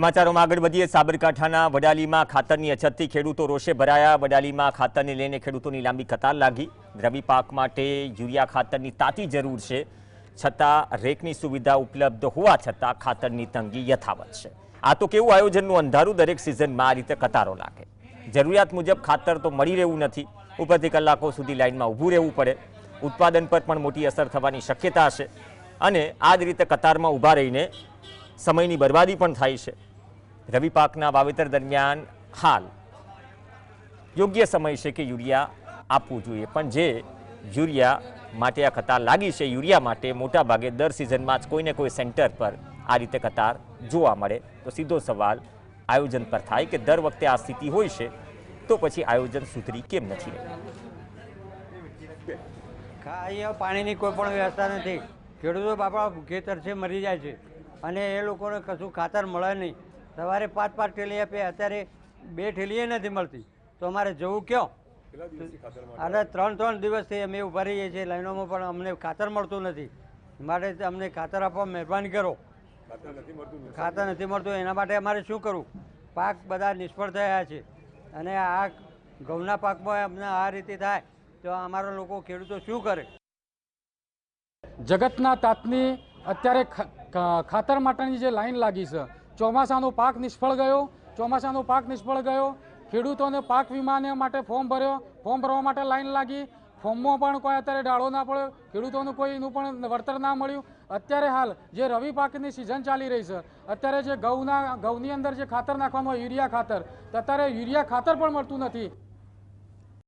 સમાચારોમાં આગળ વધીએ। સાબરકાંઠાના વડાલીમાં ખાતરની અછતથી ખેડૂતો રોષે ભરાયા। વડાલીમાં ખાતરને લઈને ખેડૂતોની લાંબી કતાર લાગી। રવિ પાક માટે યુરિયા ખાતરની તાતી જરૂર છે, છતાં રેકની સુવિધા ઉપલબ્ધ હોવા છતાં ખાતરની તંગી યથાવત છે। આ તો કેવું આયોજનનું અંધારું! દરેક સિઝનમાં આ રીતે કતારો લાગે। જરૂરિયાત મુજબ ખાતર તો મળી રહેવું નથી, ઉપરથી કલાકો સુધી લાઇનમાં ઊભું રહેવું પડે। ઉત્પાદન પર પણ મોટી અસર થવાની શક્યતા છે અને આ જ રીતે કતારમાં ઊભા રહીને સમયની બરબાદી પણ થાય છે। રવિ પાકના વાવેતર દરમિયાન હાલ યોગ્ય સમય છે કે યુરિયા આપવું જોઈએ, પણ જે યુરિયા માટે આ કતાર લાગી છે, યુરિયા માટે મોટા ભાગે દર સિઝનમાં જ કોઈને કોઈ સેન્ટર પર આ રીતે કતાર જોવા મળે। તો સીધો સવાલ આયોજન પર થાય કે દર વખતે આ સ્થિતિ હોય છે તો પછી આયોજન સુધરી કેમ નથી રહ્યું? અહીંયા પાણીની કોઈ પણ વ્યવસ્થા નથી। ખેડૂતો બાપા ખેતર છે મરી જાય છે અને એ લોકોને કશું ખાતર મળે નહીં। સવારે 5 ઠેલી આપે, અત્યારે 2 ઠેલીએ નથી મળતી, તો અમારે જવું ક્યાં? અને 3 દિવસથી અમે ઊભા રહીએ છીએ લાઈનોમાં, પણ અમને ખાતર મળતું નથી। માટે અમને ખાતર આપવા મહેરબાની કરો। ખાતર નથી મળતું, એના માટે અમારે શું કરવું? પાક બધા નિષ્ફળ થયા છે અને આ ઘઉંના પાકમાં અમને આ રીતે થાય તો અમારા લોકો ખેડૂતો શું કરે? જગતના તાતની અત્યારે ખાતર માટેની જે લાઈન લાગી છે, ચોમાસાનો પાક નિષ્ફળ ગયો। ખેડૂતોને પાક વીમાને માટે ફોર્મ ભરવા માટે લાઈન લાગી। ફોર્મમાં પણ કોઈ અત્યારે ડાળો ના પડ્યો, ખેડૂતોને કોઈ એનું પણ વળતર ના મળ્યું। અત્યારે હાલ જે રવિ પાકની સિઝન ચાલી રહી છે, અત્યારે જે ઘઉંની અંદર જે ખાતર નાખવાનું હોય યુરિયા ખાતર, અત્યારે યુરિયા ખાતર પણ મળતું નથી।